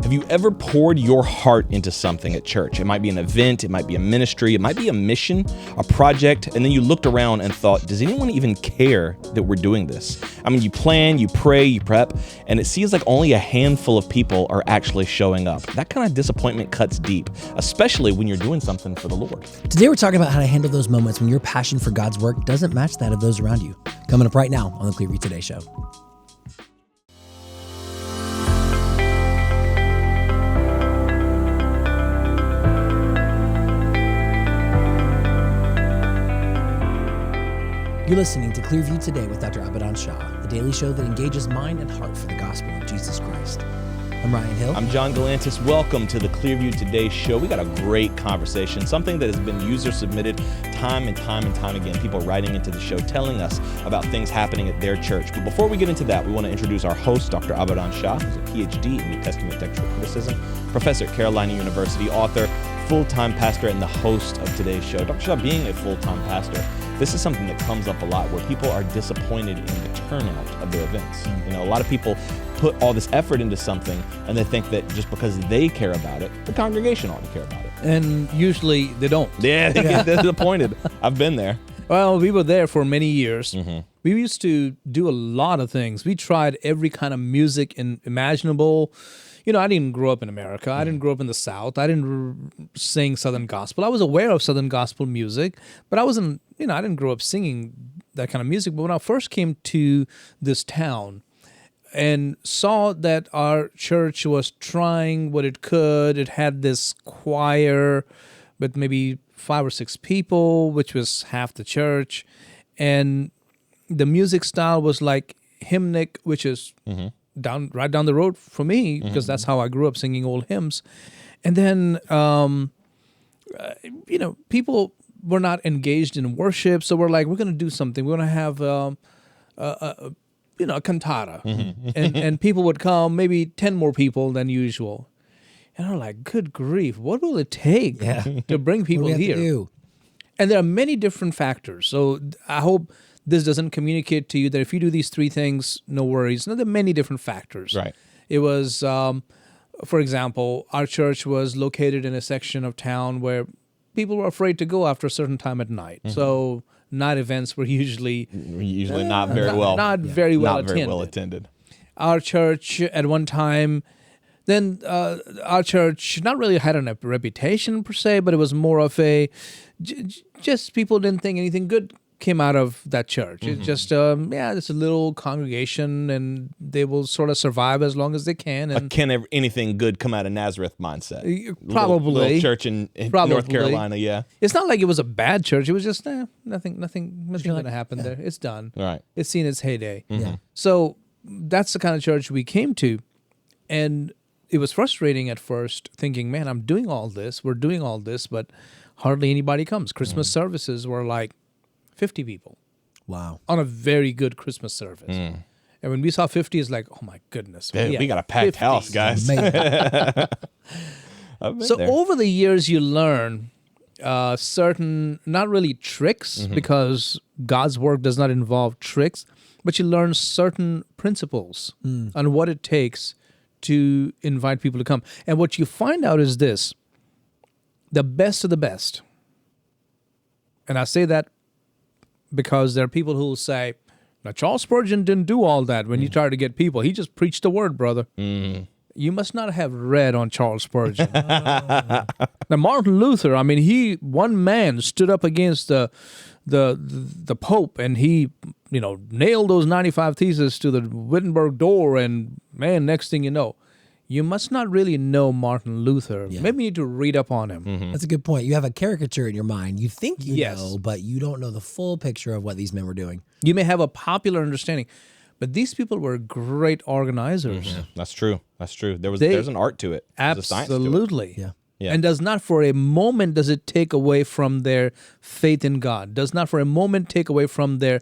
Have you ever poured your heart into something at church? It might be an event, it might be a ministry, it might be a mission, a project, and then you looked around and thought, does anyone even care that we're doing this? I mean, you plan, you pray, you prep, and it seems like only a handful of people are actually showing up. That kind of disappointment cuts deep, especially when you're doing something for the Lord. Today we're talking about how to handle those moments when your passion for God's work doesn't match that of those around you. Coming up right now on the Clearview Today Show. You're listening to Clearview Today with Dr. Abidan Shah, the daily show that engages mind and heart for the gospel of Jesus Christ. I'm Ryan Hill. I'm John Galantis. Welcome to the Clearview Today show. We got a great conversation, something that has been user submitted time and time again. People writing into the show, telling us about things happening at their church. But before we get into that, we want to introduce our host, Dr. Abidan Shah, who's a PhD in New Testament textual criticism, professor at Carolina University, author, full-time pastor, and the host of today's show. Dr. Shah, being a full-time pastor, this is something that comes up a lot where people are disappointed in the turnout of their events. You know, a lot of people put all this effort into something and they think that just because they care about it, the congregation ought to care about it. And usually they don't. Yeah, they get disappointed. I've been there. Well, we were there for many years. Mm-hmm. We used to do a lot of things. We tried every kind of music imaginable. You know, I didn't grow up in America. I didn't grow up in the South. I didn't sing Southern gospel. I was aware of Southern gospel music, but I wasn't, I didn't grow up singing that kind of music. But when I first came to this town and saw that our church was trying what it could, it had this choir with maybe 5 or 6 people, which was half the church. And the music style was like hymnic, which is right down the road for me, because that's how I grew up, singing old hymns. And then, people were not engaged in worship, so we're like, we're going to do something. We're going to have a cantata, and people would come, maybe 10 more people than usual. And I'm like, good grief, what will it take to bring people here? And there are many different factors. So I hope this doesn't communicate to you that if you do these 3 things, no worries. No, there are many different factors. Right. It was, for example, our church was located in a section of town where people were afraid to go after a certain time at night. So night events were usually not very well attended. Our church at one time, then our church not really had a reputation per se, but it was more of a just people didn't think anything good came out of that church. It's just, it's a little congregation, and they will sort of survive as long as they can. And can anything good come out of Nazareth mindset? Probably. Little church in North Carolina, yeah. It's not like it was a bad church. It was just, nothing going to happen there. It's done. Right. It's seen its heyday. Yeah. So that's the kind of church we came to. And it was frustrating at first, thinking, man, we're doing all this, but hardly anybody comes. Christmas services were like 50 people. Wow. On a very good Christmas service. And when we saw 50, it's like, oh my goodness. We got a packed 50. house, guys. So over the years, you learn certain, not really tricks, because God's work does not involve tricks, but you learn certain principles on what it takes to invite people to come. And what you find out is this: the best of the best. And I say that because there are people who will say, now Charles Spurgeon didn't do all that when you try to get people. He just preached the word, brother. You must not have read on Charles Spurgeon. Now, Martin Luther, one man stood up against the Pope, and he, nailed those 95 Theses to the Wittenberg door, and man, next thing you know, you must not really know Martin Luther. Yeah. Maybe you need to read up on him. That's a good point. You have a caricature in your mind. You think you Yes. know, but you don't know the full picture of what these men were doing. You may have a popular understanding, but these people were great organizers. That's true. There's an art to it. There's a science to it. Absolutely. Yeah. Yeah. And does not for a moment does it take away from their faith in God. Does not for a moment take away from their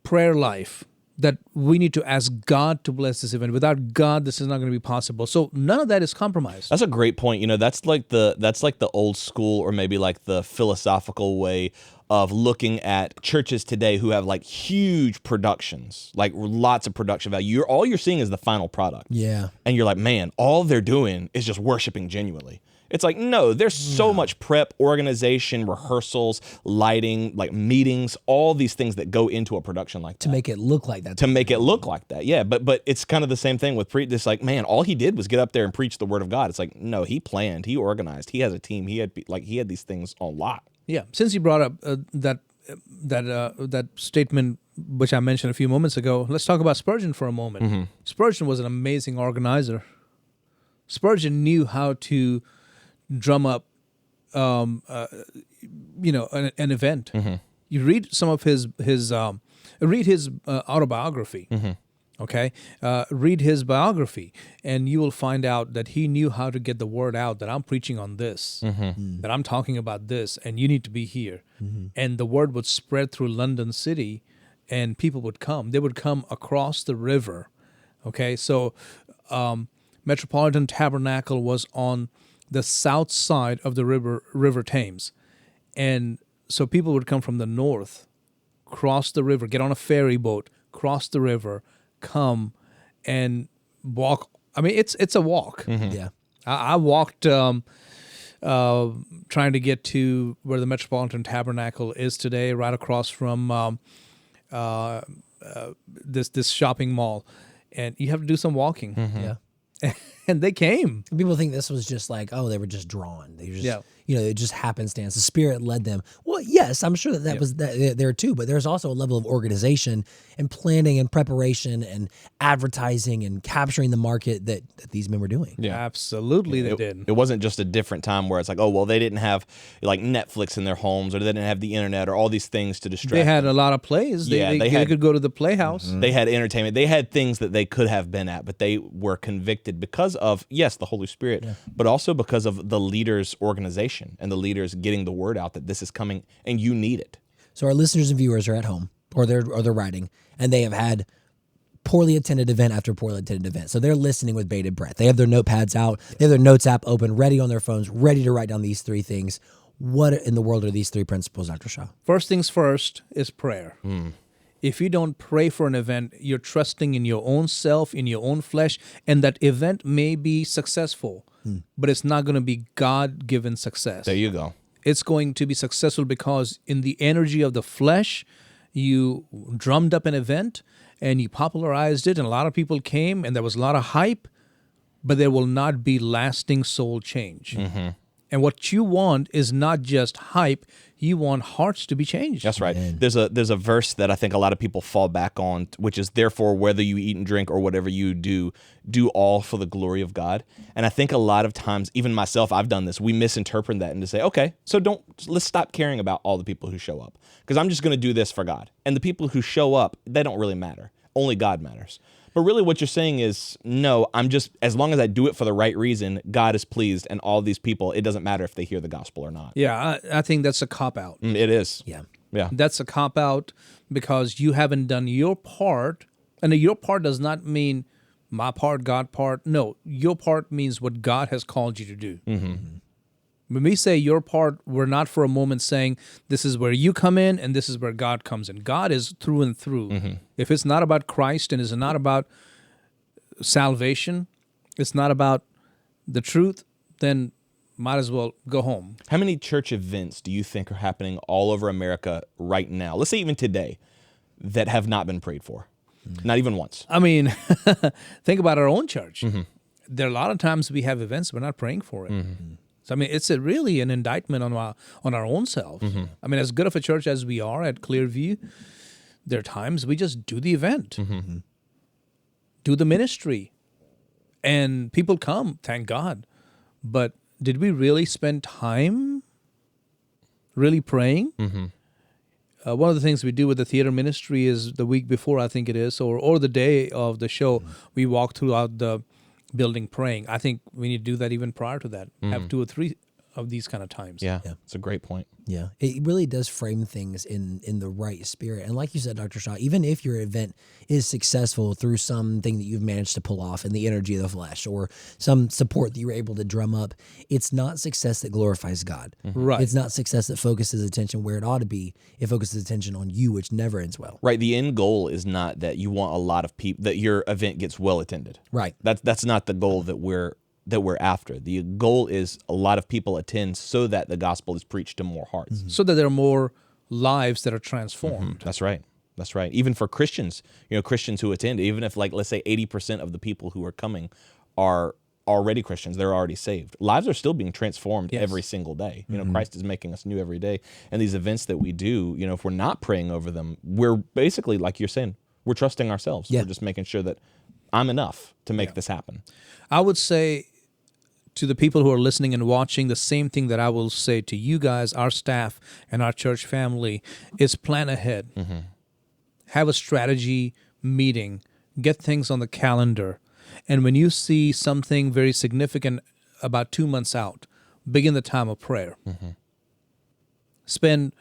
prayer life. that we need to ask God to bless this event. Without God, this is not going to be possible. So none of that is compromised. That's a great point. That's like the old school, or maybe like the philosophical way of looking at churches today who have like huge productions, like lots of production value. All you're seeing is the final product. Yeah. And you're like, man, all they're doing is just worshiping genuinely. It's like, no, there's so much prep, organization, rehearsals, lighting, like meetings, all these things that go into a production like that. To make it look like that. To make it look like that, yeah. But it's kind of the same thing with this. Like, man, all he did was get up there and preach the word of God. It's like, no, he planned, he organized, he has a team, he had these things on lock. Yeah. Since you brought up that statement which I mentioned a few moments ago, let's talk about Spurgeon for a moment. Spurgeon was an amazing organizer. Spurgeon knew how to drum up, an event. You read some of his read his autobiography. Okay, read his biography, and you will find out that he knew how to get the word out that I'm preaching on this, that I'm talking about this, and you need to be here. And the word would spread through London City, and people would come. They would come across the river. Okay, so Metropolitan Tabernacle was on the south side of the River Thames, and so people would come from the north, cross the river, get on a ferry boat, cross the river, come and walk. I mean, it's a walk. Yeah. I walked trying to get to where the Metropolitan Tabernacle is today, right across from this shopping mall, and you have to do some walking. Yeah. And they came. People think this was just like, oh, they were just drawn. They just, Yeah. It just happenstance. The Spirit led them. Well, yes, I'm sure that was there too, but there's also a level of organization and planning and preparation and advertising and capturing the market that these men were doing. Yeah. Absolutely, they did. It wasn't just a different time where it's like, oh, well, they didn't have like Netflix in their homes, or they didn't have the internet, or all these things to distract They had them. a lot of plays. They could go to the Playhouse. They had entertainment. They had things that they could have been at, but they were convicted because of, yes, the Holy Spirit, but also because of the leaders' organization and the leaders getting the word out that this is coming and you need it. So our listeners and viewers are at home, or they're writing, and they have had poorly attended event after poorly attended event. So they're listening with bated breath. They have their notepads out. They have their notes app open, ready on their phones, ready to write down these three things. What in the world are these three principles, Dr. Shah? First things first is prayer. If you don't pray for an event, you're trusting in your own self, in your own flesh, and that event may be successful, but it's not going to be God-given success. There you go. It's going to be successful because in the energy of the flesh, you drummed up an event and you popularized it, and a lot of people came, and there was a lot of hype, but there will not be lasting soul change. And what you want is not just hype, you want hearts to be changed. That's right. There's a verse that I think a lot of people fall back on, which is, therefore, whether you eat and drink or whatever you do all for the glory of God. And I think a lot of times, even myself, I've done this, we misinterpret that and to say, okay, so let's stop caring about all the people who show up, because I'm just going to do this for God. And the people who show up, they don't really matter. Only God matters. But really what you're saying is, no, as long as I do it for the right reason, God is pleased, and all these people, it doesn't matter if they hear the gospel or not. Yeah, I think that's a cop-out. It is. Yeah. Yeah. That's a cop-out because you haven't done your part. And your part does not mean my part, God part. No, your part means what God has called you to do. When we say your part, we're not for a moment saying this is where you come in and this is where God comes in. God is through and through. If it's not about Christ and it's not about salvation, it's not about the truth, then might as well go home. How many church events do you think are happening all over America right now, let's say even today, that have not been prayed for? Not even once. I mean, think about our own church. There are a lot of times we have events, we're not praying for it. So, I mean, it's really an indictment on our own selves. I mean, as good of a church as we are at Clearview, there are times we just do the event, do the ministry, and people come, thank God. But did we really spend time really praying? One of the things we do with the theater ministry is the week before, I think it is, or the day of the show, we walk throughout the building praying. I think we need to do that even prior to that. Have 2 or 3 of these kind of times. Yeah, it's a great point. Yeah, it really does frame things in the right spirit. And like you said, Dr. Shaw, even if your event is successful through something that you've managed to pull off in the energy of the flesh or some support that you were able to drum up, it's not success that glorifies God. Right. It's not success that focuses attention where it ought to be. It focuses attention on you, which never ends well. Right. The end goal is not that you want a lot of people, that your event gets well attended. Right. That's not the goal that we're after. The goal is a lot of people attend so that the gospel is preached to more hearts. So that there are more lives that are transformed. That's right. That's right. Even for Christians, Christians who attend, even if let's say 80% of the people who are coming are already Christians, they're already saved. Lives are still being transformed every single day. Christ is making us new every day. And these events that we do, if we're not praying over them, we're basically, like you're saying, we're trusting ourselves. Yeah. We're just making sure that I'm enough to make this happen. I would say to the people who are listening and watching, the same thing that I will say to you guys, our staff, and our church family is plan ahead. Have a strategy meeting. Get things on the calendar. And when you see something very significant about 2 months out, begin the time of prayer. Spend,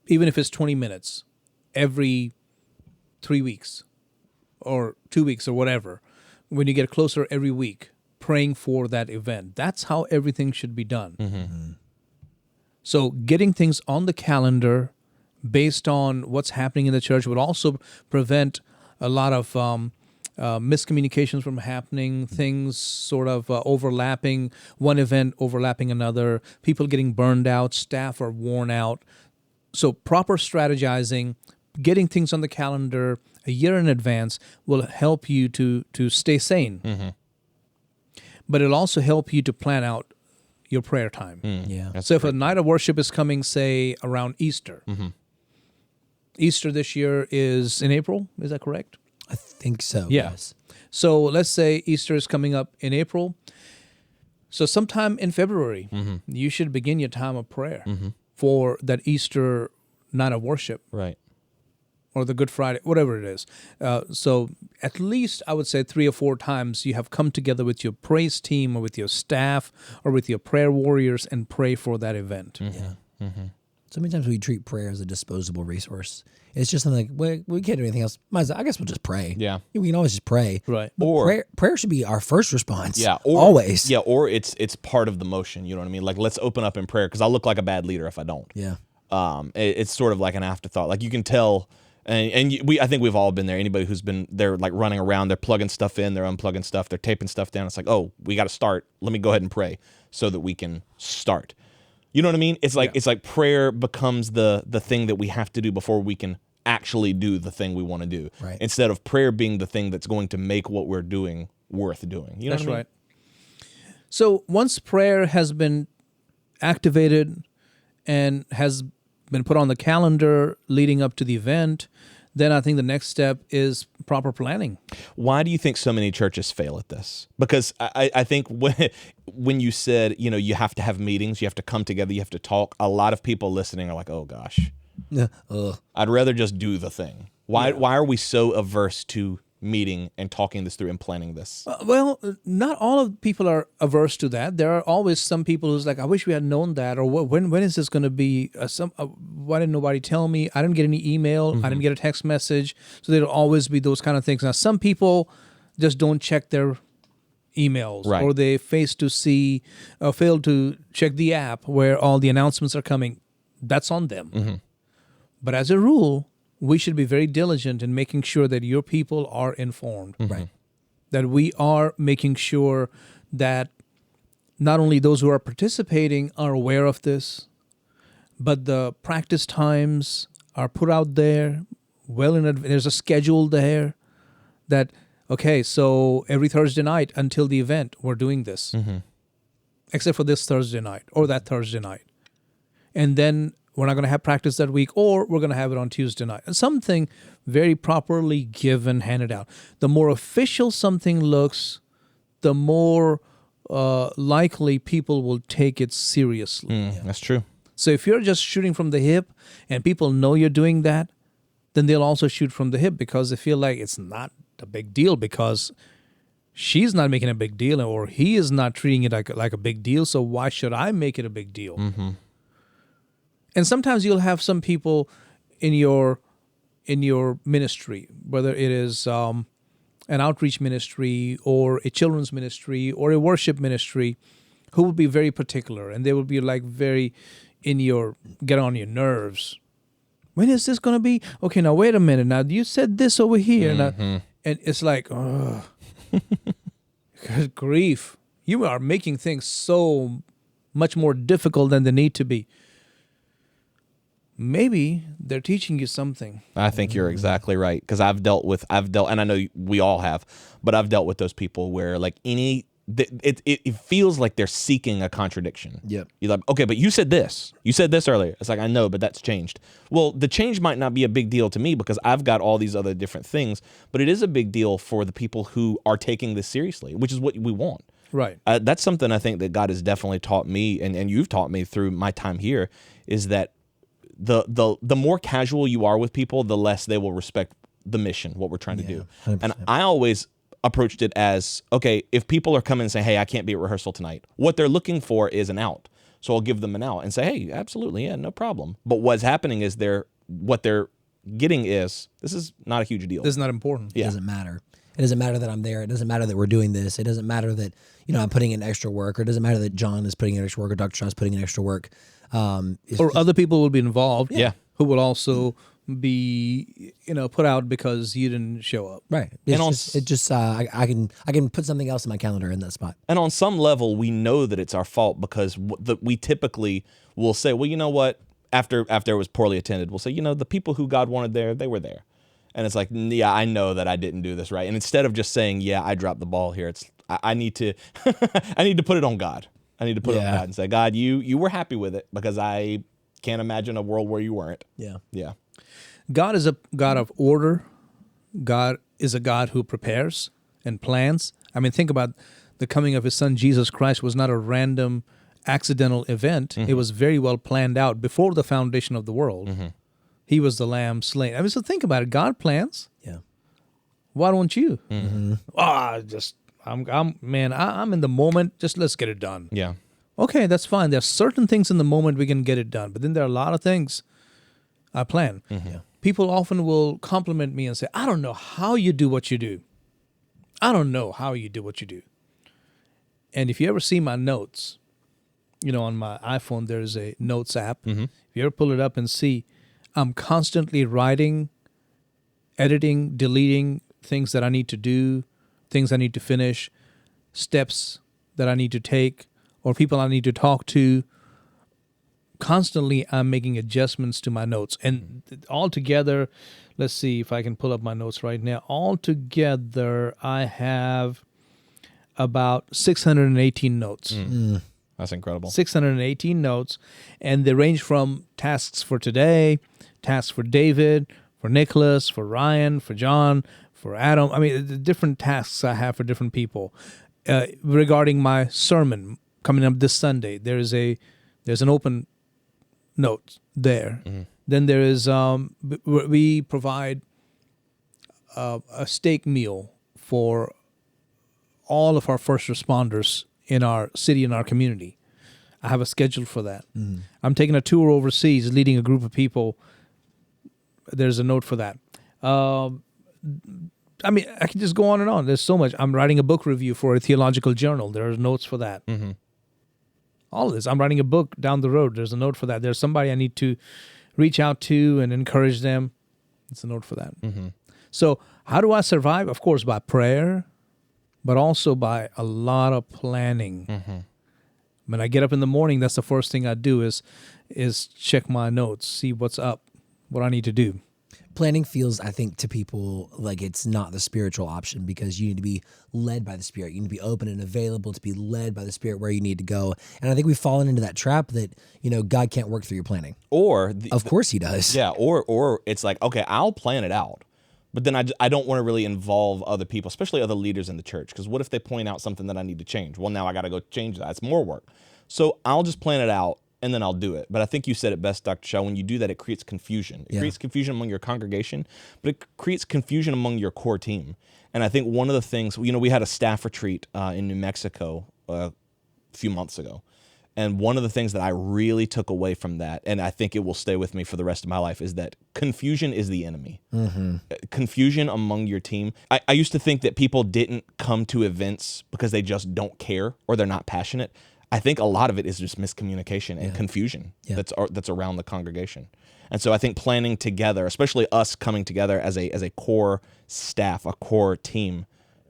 even if it's 20 minutes, every 3 weeks or 2 weeks or whatever, when you get closer every week, praying for that event. That's how everything should be done. So getting things on the calendar based on what's happening in the church would also prevent a lot of miscommunications from happening, things sort of overlapping, one event overlapping another, people getting burned out, staff are worn out. So proper strategizing, getting things on the calendar a year in advance will help you to stay sane. But it'll also help you to plan out your prayer time. Yeah. So if a night of worship is coming, say, around Easter, Easter this year is in April, is that correct? I think so. Yeah. Yes. So let's say Easter is coming up in April. So sometime in February, you should begin your time of prayer for that Easter night of worship. Right. Or the Good Friday, whatever it is. So at least I would say 3 or 4 times you have come together with your praise team or with your staff or with your prayer warriors and pray for that event. So many times we treat prayer as a disposable resource. It's just something like, we can't do anything else. I guess we'll just pray. Yeah. We can always just pray. Right. But Or- prayer should be our first response. Yeah. Always. Yeah. Or it's part of the motion. You know what I mean? Like, let's open up in prayer because I'll look like a bad leader if I don't. Yeah. It's sort of like an afterthought. Like you can tell. I think we've all been there. Anybody who's been there, like running around, they're plugging stuff in, they're unplugging stuff, they're taping stuff down. It's like, oh, we got to start. Let me go ahead and pray so that we can start. You know what I mean? It's like prayer becomes the thing that we have to do before we can actually do the thing we want to do. Right. Instead of prayer being the thing that's going to make what we're doing worth doing. You know That's what I mean? right. So once prayer has been activated and has been put on the calendar leading up to the event, then I think the next step is proper planning. Why do you think so many churches fail at this? Because I think when you said, you have to have meetings, you have to come together, you have to talk, a lot of people listening are like, oh gosh, I'd rather just do the thing. Why are we so averse to meeting and talking this through and planning this? Well, not all of people are averse to that. There are always some people who's like, I wish we had known that, or when is this going to be? Why didn't nobody tell me? I didn't get any email. I didn't get a text message. So there'll always be those kind of things. Now, some people just don't check their emails, Right. or they fail to check the app where all the announcements are coming. That's on them. But as a rule, we should be very diligent in making sure that your people are informed. Right. That we are making sure that not only those who are participating are aware of this, but the practice times are put out there well in advance. There's a schedule there that, okay, so every Thursday night until the event, we're doing this. Except for this Thursday night or that Thursday night. And then we're not going to have practice that week, or we're going to have it on Tuesday night. And something very properly given, handed out. The more official something looks, the more likely people will take it seriously. That's true. So if you're just shooting from the hip and people know you're doing that, then they'll also shoot from the hip because they feel like it's not a big deal because she's not making a big deal, or he is not treating it like a big deal, so why should I make it a big deal? Mm-hmm. And sometimes you'll have some people in your ministry, whether it is an outreach ministry or a children's ministry or a worship ministry, who will be very particular, and they will be like very get on your nerves. When is this going to be? Okay, now wait a minute. Now you said this over here, and it's like, oh, good grief! You are making things so much more difficult than they need to be. Maybe they're teaching you something. I think you're exactly right, because I've dealt, and I know we all have, but I've dealt with those people where like it feels like they're seeking a contradiction. Yep. You're like, okay, but you said this earlier. It's like, I know, but that's changed. Well, the change might not be a big deal to me because I've got all these other different things, but it is a big deal for the people who are taking this seriously, which is what we want. Right. That's something I think that God has definitely taught me, and you've taught me through my time here, is that the more casual you are with people, the less they will respect the mission, what we're trying to do. 100%. And I always approached it as, okay, if people are coming and saying, hey, I can't be at rehearsal tonight, what they're looking for is an out. So I'll give them an out and say, hey, absolutely, yeah, no problem. But what's happening is what they're getting is, this is not a huge deal. This is not important. It doesn't matter. It doesn't matter that I'm there. It doesn't matter that we're doing this. It doesn't matter that, I'm putting in extra work, or it doesn't matter that John is putting in extra work, or Dr. Shah is putting in extra work. Or other people will be involved. Yeah. Who will also be, put out because you didn't show up. Right. I can put something else in my calendar in that spot. And on some level, we know that it's our fault because we typically will say, well, you know what? After it was poorly attended, we'll say, the people who God wanted there, they were there. And it's like, yeah, I know that I didn't do this right. And instead of just saying, yeah, I dropped the ball here, I need to I need to put it on God. I need to put it on God and say, God, you were happy with it, because I can't imagine a world where you weren't. Yeah. Yeah. God is a God of order. God is a God who prepares and plans. I mean, think about the coming of his son, Jesus Christ, was not a random, accidental event. Mm-hmm. It was very well planned out before the foundation of the world. Mm-hmm. He was the lamb slain. I mean, so think about it. God plans. Yeah. Why don't you? Mm-hmm. I'm in the moment. Just let's get it done. Yeah. Okay, that's fine. There are certain things in the moment we can get it done, but then there are a lot of things I plan. Mm-hmm. Yeah. People often will compliment me and say, I don't know how you do what you do. I don't know how you do what you do. And if you ever see my notes, on my iPhone, there's a notes app. Mm-hmm. If you ever pull it up and see, I'm constantly writing, editing, deleting things that I need to do, things I need to finish, steps that I need to take, or people I need to talk to. Constantly, I'm making adjustments to my notes. And altogether, let's see if I can pull up my notes right now. Altogether, I have about 618 notes. That's incredible. 618 notes. And they range from tasks for today, tasks for David, for Nicholas, for Ryan, for John, for Adam. I mean, the different tasks I have for different people. Regarding my sermon coming up this Sunday, there's an open note there. Mm-hmm. Then there is we provide a steak meal for all of our first responders in our city and our community. I have a schedule for that. Mm-hmm. I'm taking a tour overseas, leading a group of people. There's a note for that. I mean, I can just go on and on. There's so much. I'm writing a book review for a theological journal. There are notes for that. Mm-hmm. All of this. I'm writing a book down the road. There's a note for that. There's somebody I need to reach out to and encourage them. It's a note for that. Mm-hmm. So how do I survive? Of course, by prayer, but also by a lot of planning. Mm-hmm. When I get up in the morning, that's the first thing I do is check my notes, see what's up, what I need to do. Planning feels, I think, to people like it's not the spiritual option, because you need to be led by the Spirit. You need to be open and available to be led by the Spirit where you need to go. And I think we've fallen into that trap that, God can't work through your planning. Of course he does. Yeah, or it's like, okay, I'll plan it out, but then I don't want to really involve other people, especially other leaders in the church, because what if they point out something that I need to change? Well, now I got to go change that. It's more work. So I'll just plan it out, and then I'll do it. But I think you said it best, Dr. Shah. When you do that, it creates confusion. It Yeah. creates confusion among your congregation, but it creates confusion among your core team. And I think one of the things, we had a staff retreat in New Mexico a few months ago. And one of the things that I really took away from that, and I think it will stay with me for the rest of my life, is that confusion is the enemy. Confusion among your team. I used to think that people didn't come to events because they just don't care or they're not passionate. I think a lot of it is just miscommunication and confusion that's around the congregation. And so I think planning together, especially us coming together as a core staff, a core team,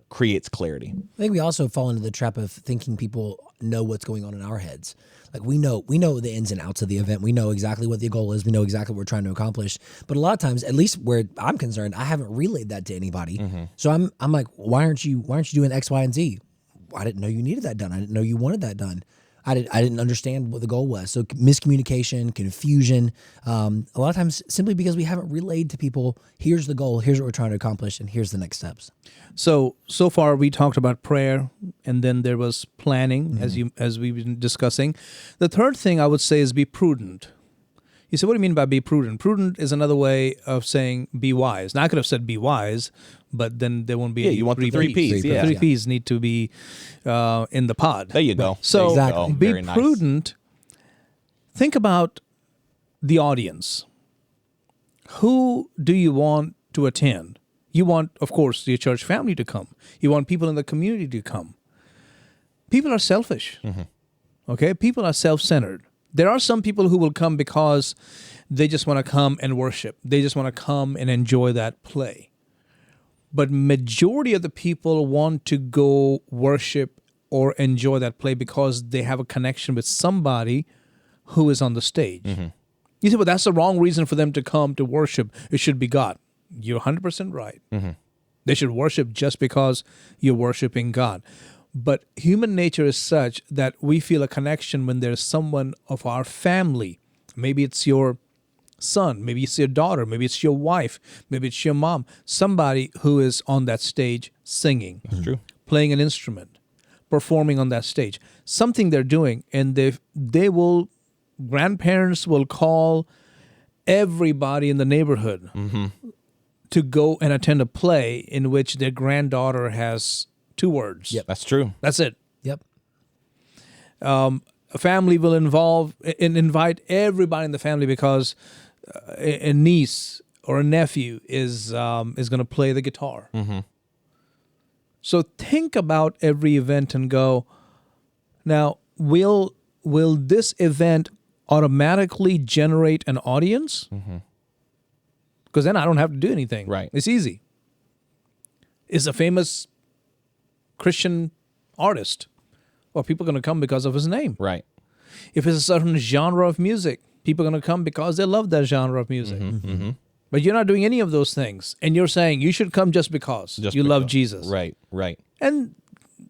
creates clarity. I think we also fall into the trap of thinking people know what's going on in our heads. Like we know the ins and outs of the event. We know exactly what the goal is. We know exactly what we're trying to accomplish. But a lot of times, at least where I'm concerned, I haven't relayed that to anybody. So I'm like, why aren't you doing X, Y, and Z? I didn't know you needed that done. I didn't know you wanted that done. I didn't understand what the goal was. So miscommunication, confusion, a lot of times simply because we haven't relayed to people, here's the goal, here's what we're trying to accomplish, and here's the next steps. So far we talked about prayer, and then there was planning, as we've been discussing. The third thing I would say is be prudent. You say, what do you mean by be prudent? Prudent is another way of saying be wise. Now, I could have said be wise, but then there won't be any you want the three Ps. The three Ps need to be in the pod. There you go. So Exactly. be Very nice. prudent. Think about the audience. Who do you want to attend? You want, of course, your church family to come. You want people in the community to come. People are selfish. Okay? People are self-centered. There are some people who will come because they just want to come and worship. They just want to come and enjoy that play. But majority of the people want to go worship or enjoy that play because they have a connection with somebody who is on the stage. You say, well, that's the wrong reason for them to come to worship. It should be God. You're 100% right. They should worship just because you're worshiping God. But human nature is such that we feel a connection when there's someone of our family. Maybe it's your son, maybe it's your daughter, maybe it's your wife, maybe it's your mom, somebody who is on that stage singing, True. playing an instrument, performing on that stage, something they're doing, and grandparents will call everybody in the neighborhood to go and attend a play in which their granddaughter has 2 words. Yep. That's true. That's it. Yep. A family will invite everybody in the family because a niece or a nephew is going to play the guitar. So think about every event and go, now, will this event automatically generate an audience? Because then I don't have to do anything. Right. It's easy. Is a famous Christian artist, well, people are going to come because of his name. Right. If it's a certain genre of music, people are going to come because they love that genre of music. But you're not doing any of those things. And you're saying you should come just because you love Jesus. Right. And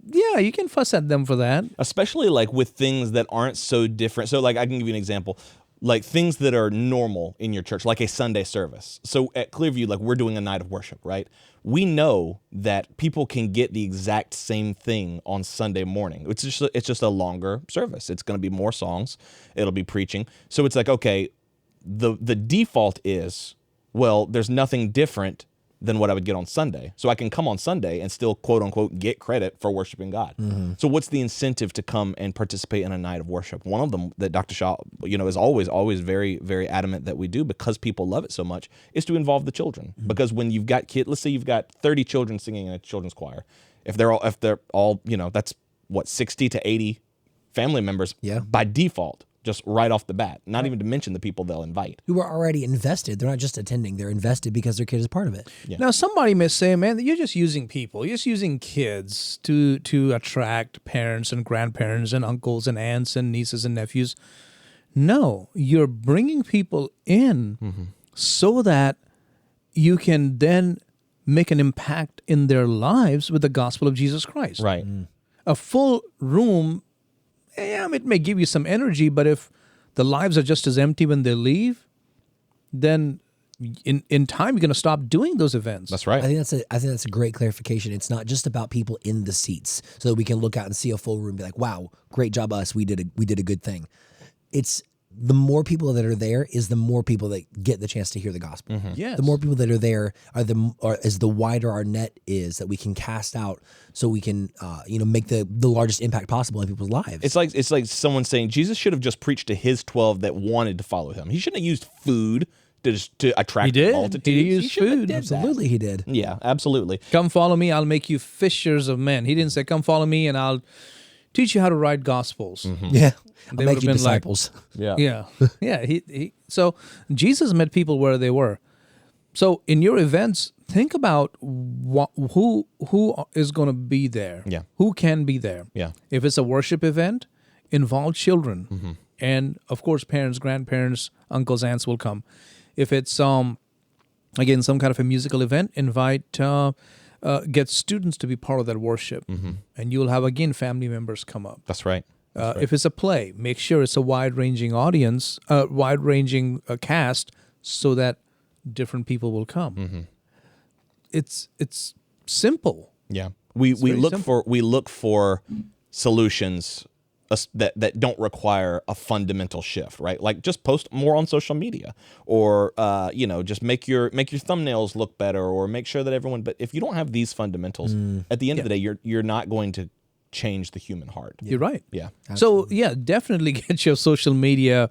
yeah, you can fuss at them for that. Especially like with things that aren't so different. So like I can give you an example. Like things that are normal in your church, like a Sunday service. So at Clearview, like we're doing a night of worship, right? We know that people can get the exact same thing on Sunday morning. It's just a longer service. It's going to be more songs. It'll be preaching. So it's like, okay, the default is, well, there's nothing different than what I would get on Sunday. So I can come on Sunday and still, quote unquote, get credit for worshiping God. So what's the incentive to come and participate in a night of worship? One of them that Dr. Shah, is always very, very adamant that we do because people love it so much is to involve the children. Because when you've got kids, let's say you've got 30 children singing in a children's choir. If they're all, that's what, 60 to 80 family members by default. Just right off the bat, not even to mention the people they'll invite. Who are already invested. They're not just attending. They're invested because their kid is part of it. Yeah. Now, somebody may say, man, you're just using people. You're just using kids to attract parents and grandparents and uncles and aunts and nieces and nephews. No, you're bringing people in so that you can then make an impact in their lives with the gospel of Jesus Christ. Right. A full room, it may give you some energy, but if the lives are just as empty when they leave, then in time you're going to stop doing those events. That's right. I think that's a great clarification. It's not just about people in the seats, so that we can look out and see a full room and be like, "Wow, great job, us! We did a good thing." it's the more people that are there is the more people that get the chance to hear the gospel. Yes. The more people that are there is the wider our net is that we can cast out, so we can make the largest impact possible in people's lives. It's like someone saying Jesus should have just preached to his 12 that wanted to follow him. He shouldn't have used food to attract He did. multitudes. He used shouldn't have food. did that. Absolutely, he did. Yeah, absolutely. Come follow me, I'll make you fishers of men. He didn't say, come follow me and I'll teach you how to write gospels. Yeah, I'll They make would've you been like- disciples. Yeah. Yeah. Yeah. So Jesus met people where they were. So in your events, think about who is going to be there. Yeah. Who can be there. Yeah. If it's a worship event, involve children. And of course, parents, grandparents, uncles, aunts will come. If it's, again, some kind of a musical event, invite, get students to be part of that worship. And you'll have, again, family members come up. That's right. If it's a play, make sure it's a wide-ranging audience, wide-ranging cast, so that different people will come. It's simple. Yeah. We very look for solutions that don't require a fundamental shift, right? Like just post more on social media, or just make your thumbnails look better, or make sure that everyone. But if you don't have these fundamentals, at the end of the day, you're not going to change the human heart. You're right. Yeah. So yeah, definitely get your social media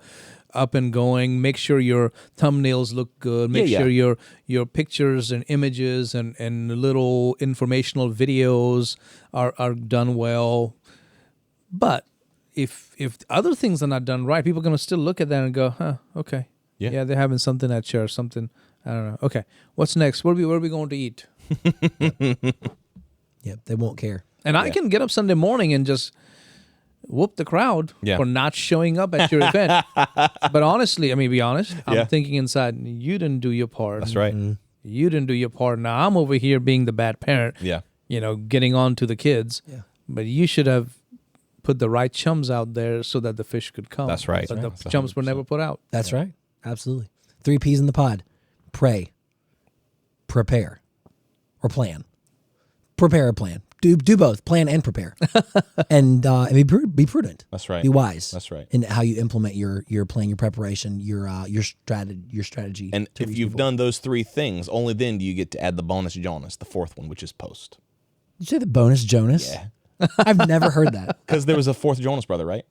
up and going. Make sure your thumbnails look good. Make sure your pictures and images and little informational videos are done well. But if other things are not done right, people are going to still look at that and go, huh, okay. Yeah, they're having something at church, something, I don't know. Okay, what's next? Where are we going to eat? Yeah, they won't care. And I can get up Sunday morning and just whoop the crowd for not showing up at your event. But honestly, be honest, I'm thinking inside, you didn't do your part. That's right. You didn't do your part. Now I'm over here being the bad parent. Yeah. Getting on to the kids. Yeah. But you should have put the right chums out there so that the fish could come. That's right. But That's the chums were 100%. never put out. That's right. Absolutely. 3 P's in the pod. Pray, prepare, or plan. Prepare or plan. Do both. Plan and prepare. and be prudent. That's right. Be wise. That's right. In how you implement your plan, your preparation, your strategy. And to if reach you've people. done those 3 things, only then do you get to add the bonus Jonas, the 4th one, which is post. Did you say the bonus Jonas? Yeah. I've never heard that. Because there was a 4th Jonas brother, right?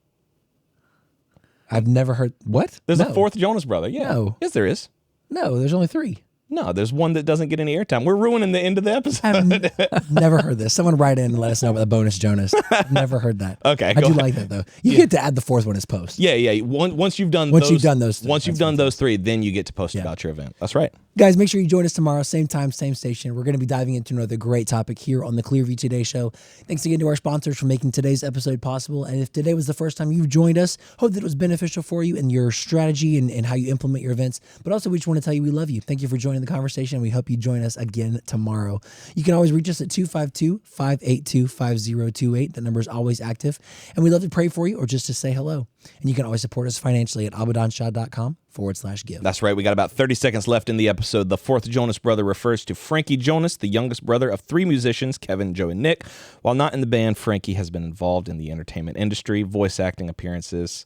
I've never heard what? There's No. a 4th Jonas brother. Yeah. No. Yes, there is. No, there's only 3. No, there's one that doesn't get any airtime. We're ruining the end of the episode. I've never heard this. Someone write in and let us know about the bonus Jonas. I've never heard that. Okay, I go do ahead. like that though. You get to add the 4th one as post. Yeah. Once you've done Once those, you've done those three, once you've that's done those 3, then you get to post about your event. That's right. Guys, make sure you join us tomorrow, same time, same station. We're going to be diving into another great topic here on the Clearview Today Show. Thanks again to our sponsors for making today's episode possible. And if today was the first time you've joined us, hope that it was beneficial for you in your strategy and how you implement your events. But also, we just want to tell you we love you. Thank you for joining the conversation. We hope you join us again tomorrow. You can always reach us at 252-582-5028. That number is always active. And we'd love to pray for you or just to say hello. And you can always support us financially at abidanshah.com/give. That's right. We got about 30 seconds left in the episode. The 4th Jonas brother refers to Frankie Jonas, the youngest brother of 3 musicians, Kevin, Joe, and Nick. While not in the band, Frankie has been involved in the entertainment industry, voice acting appearances,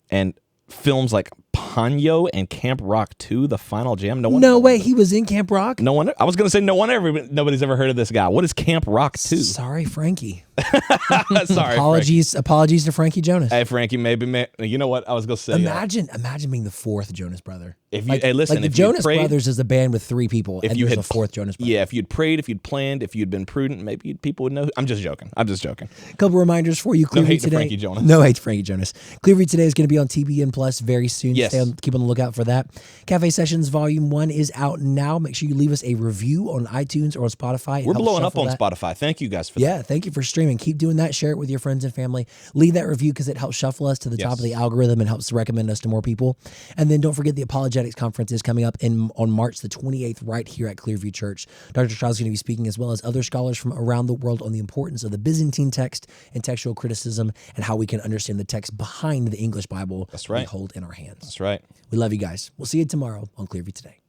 and films like Ponyo and Camp Rock 2, The Final Jam. No way, he was in Camp Rock? No one. I was going to say nobody's ever heard of this guy. What is Camp Rock 2? Sorry, Frankie. Sorry, Apologies to Frankie Jonas. Frankie. Hey, Frankie, maybe you know what I was going to say. Imagine being the 4th Jonas brother. If you, listen, like the if you Jonas prayed, Brothers is a band with 3 people, and there's a 4th Jonas brother. Yeah, if you'd prayed, if you'd planned, if you'd been prudent, maybe people would know. I'm just joking. A couple reminders for you. No Clearview hate to today. Frankie Jonas. No hate to Frankie Jonas. Clearview today is going to be on TBN Plus very soon. Yes. Keep on the lookout for that. Cafe Sessions Volume 1 is out now. Make sure you leave us a review on iTunes or on Spotify. It We're helps blowing up shuffle on that. Spotify. Thank you guys for that. Yeah, thank you for streaming. Keep doing that. Share it with your friends and family. Leave that review because it helps shuffle us to the top of the algorithm and helps recommend us to more people. And then don't forget the Apologetics Conference is coming up on March the 28th right here at Clearview Church. Dr. Charles is going to be speaking as well as other scholars from around the world on the importance of the Byzantine text and textual criticism and how we can understand the text behind the English Bible That's right. we hold in our hands. That's right. We love you guys. We'll see you tomorrow on Clearview Today.